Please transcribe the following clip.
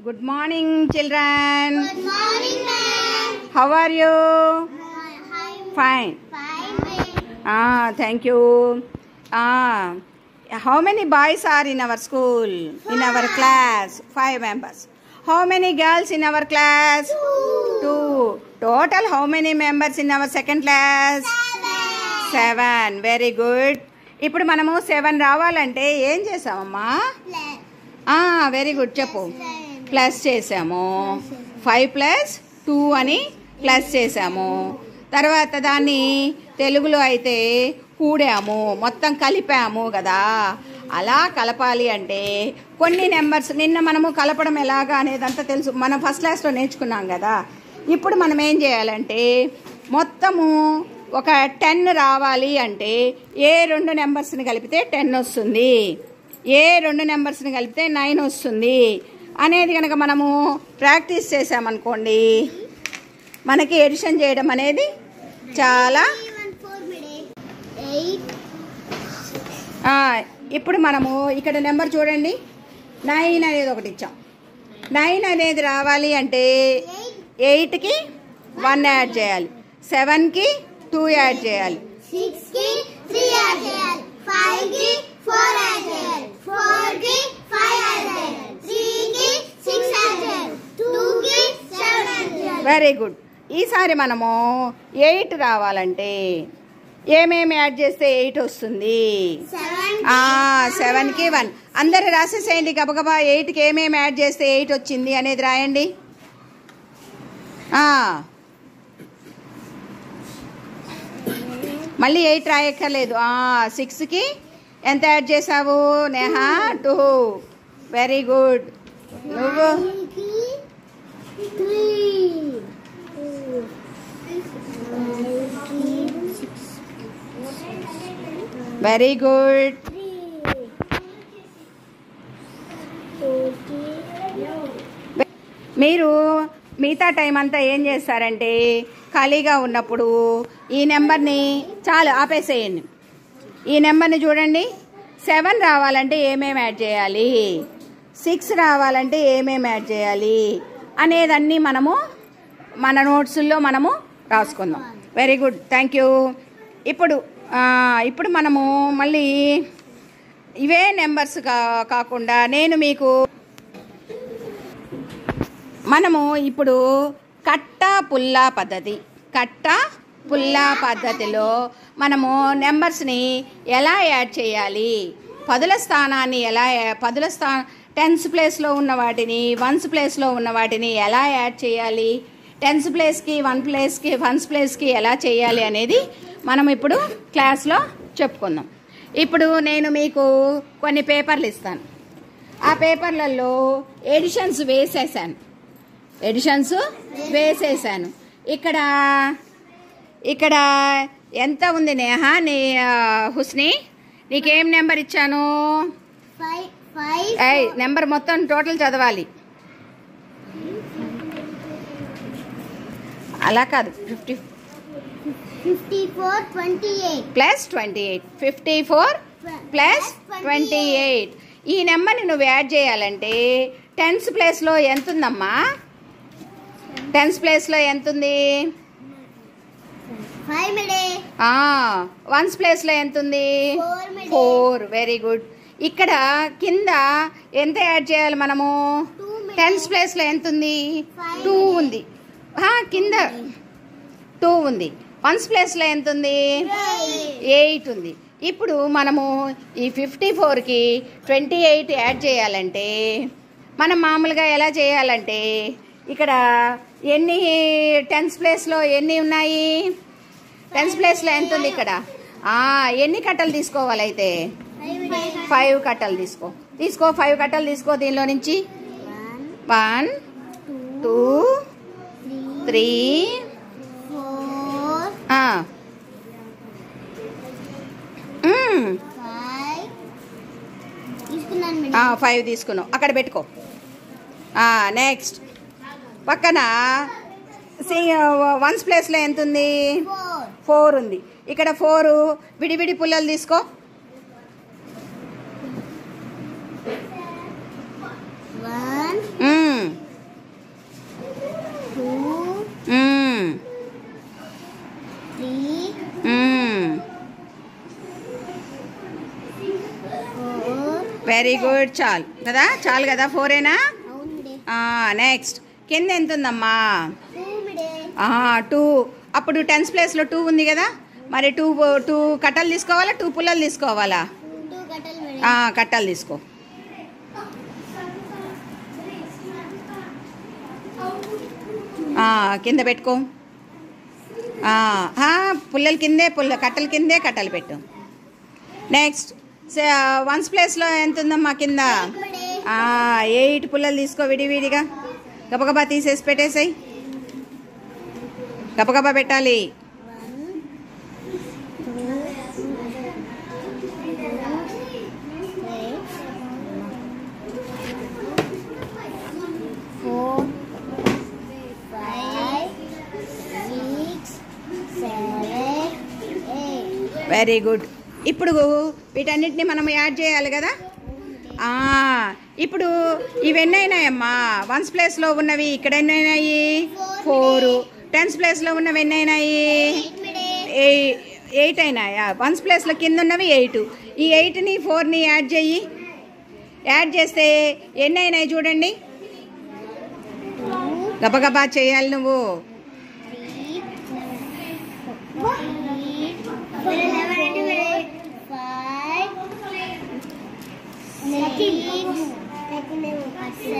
Good morning, children. Good morning, ma'am. How are you? Fine. Fine. Thank you. How many boys are in our school? In our class? 5 members. How many girls in our class? 2. Total how many members in our second class? 7. Very good. ఇప్పుడు మనము 7 రావాలంటే ఏం చేసామమ్మా? Very good చెప్పు. Plus చేసాము. 5 + 2 అని plus చేసాము. తర్వాత దాన్ని తెలుగులో అయితే కూడాము, మొత్తం కలిపాము కదా. అలా కలపాలి అంటే కొన్ని నెంబర్స్ నిన్న మనము కలపడం ఎలాగా అనేదంతా తెలుసు, మనం ఫస్ట్ క్లాస్లో నేర్చుకున్నాం కదా. ఇప్పుడు మనం ఏం చేయాలంటే మొత్తము ఒక 10 రావాలి అంటే ఏ 2 నెంబర్స్ని కలిపితే 10 వస్తుంది, ఏ 2 నెంబర్స్ని కలిపితే 9 వస్తుంది అనేది కనుక మనము ప్రాక్టీస్ చేసామనుకోండి మనకి ఎడిషన్ చేయడం అనేది చాలా. ఇప్పుడు మనము ఇక్కడ నెంబర్ చూడండి, 9 అనేది ఒకటి ఇచ్చాం. 9 అనేది రావాలి అంటే 8కి 1 యాడ్ చేయాలి, 7కి 2 యాడ్ చేయాలి, 6కి 3 యాడ్ చేయాలి, 5కి 4 యాడ్ చేయాలి, 4కి 5 యాడ్ చేయాలి, 3కి 6 యాడ్ చేయాలి, 2కి 7 యాడ్ చేయాలి. Very good. ఈసారి మనము 8 రావాలంటే ఏమేమి యాడ్ చేస్తే 8 వస్తుంది? 7కి 1. అందరు రాసేసేయండి గబగబా. 8కి ఏమేమి యాడ్ చేస్తే 8 వచ్చింది అనేది రాయండి. మళ్ళీ 8 రాయక్కర్లేదు. 6కి ఎంత యాడ్ చేసావు నేహా? 2. Very good. నువ్వు? 3. Very good. మీరు మిగతా టైం అంతా ఏం చేస్తారంటే ఖాళీగా ఉన్నప్పుడు ఈ నెంబర్ని చాలు ఆపేసేయండి. ఈ నెంబర్ని చూడండి. 7 రావాలంటే ఏమేమి యాడ్ చేయాలి, 6 రావాలంటే ఏమేమి యాడ్ చేయాలి అనేదన్నీ మనము మన నోట్సుల్లో మనము రాసుకుందాం. Very good, thank you. ఇప్పుడు మనము మళ్ళీ ఇవే నెంబర్స్ కాకుండా మనము ఇప్పుడు కట్ట పుల్లా పద్ధతిలో మనము నెంబర్స్ని ఎలా యాడ్ చేయాలి, టెన్స్ ప్లేస్లో ఉన్న వాటిని, వన్స్ ప్లేస్లో ఉన్న వాటిని ఎలా యాడ్ చేయాలి, టెన్స్ ప్లేస్కి, వన్స్ ప్లేస్కి ఎలా చేయాలి అనేది మనం ఇప్పుడు క్లాస్లో చెప్పుకుందాం. ఇప్పుడు నేను మీకు కొన్ని పేపర్లు ఇస్తాను. ఆ పేపర్లలో ఎడిషన్స్ వేసేసాను. ఇక్కడ ఎంత ఉంది నేహా? హుస్ని, నీకేం నెంబర్ ఇచ్చాను? 5. నెంబర్ మొత్తం టోటల్ చదవాలి. అలా కాదు, 54 28 ప్లస్ 28. 54 ప్లస్ 28. ఈ నెంబర్ని నువ్వు యాడ్ చేయాలంటే టెన్స్ ప్లేస్లో ఎంత ఉందమ్మా? టెన్స్ ప్లేస్లో ఎంత ఉంది? 5. వన్స్ ప్లేస్లో ఎంత ఉంది? 4. Very good. ఇక్కడ కింద ఎంత యాడ్ చేయాలి మనము? టెన్స్ ప్లేస్లో ఎంత ఉంది? 2 ఉంది. కింద 2 ఉంది. వన్స్ ప్లేస్లో ఎంత ఉంది? 8 ఉంది. ఇప్పుడు మనము ఈ 54కి 28 యాడ్ చేయాలంటే మనం మామూలుగా ఎలా చేయాలంటే ఇక్కడ ఎన్ని టెన్స్ ప్లేస్లో ఎన్ని ఉన్నాయి? టెన్స్ ప్లేస్లో ఎంత ఉంది? ఇక్కడ ఎన్ని కట్టలు తీసుకోవాలి? అయితే 5 కట్టలు తీసుకో. 5 కట్టలు తీసుకో. దీనిలో నుంచి 1 2 3 4 5 తీసుకున్నావు. అక్కడ పెట్టుకో. నెక్స్ట్ పక్కన వన్స్ ప్లేస్లో ఎంత ఉంది? 4 ఉంది. ఇక్కడ 4 విడివిడి పుల్లలు తీసుకో. 1 వెరీ గుడ్. చాలు కదా, చాలు కదా, 4ఏనా? అవును మిడే. నెక్స్ట్ కింద ఎంత ఉందమ్మా? 2 మిడే. 2. అప్పుడు 10s ప్లేస్లో 2 ఉంది కదా, మరి 2 కట్టలు తీసుకోవాలా, 2 పుల్లలు తీసుకోవాలా? 2 కట్టలు మిడే. కట్టలు తీసుకో. కింద పెట్టుకో. పుల్లల కిందే కట్టల కిందే కట్టలు పెట్టు. నెక్స్ట్ 1s ప్లేస్లో ఎంత ఉందమ్మా కింద? 8 పుల్లలు తీసుకో విడివిడిగా. గబగబా తీసేసి పెట్టేసాయి. గబగబా పెట్టాలి. 4 5 6 7 8. Very good. ఇప్పుడు వీటన్నిటిని మనం యాడ్ చేయాలి కదా. ఇప్పుడు ఇవన్నీ అయినాయమ్మా? 1s ప్లేస్లో ఉన్నవి ఇక్కడ ఎన్ని అయినాయి? 4. 10s ప్లేస్లో ఉన్నవి ఎన్ని అయినాయి? 8 అయినాయా? 1s ప్లేస్లో కింద ఉన్నవి 8. ఈ 8ని 4ని యాడ్ చెయ్యి. యాడ్ చేస్తే ఎన్ని అయినాయి చూడండి. గబగబా చేయాలి నువ్వు. 5 6 7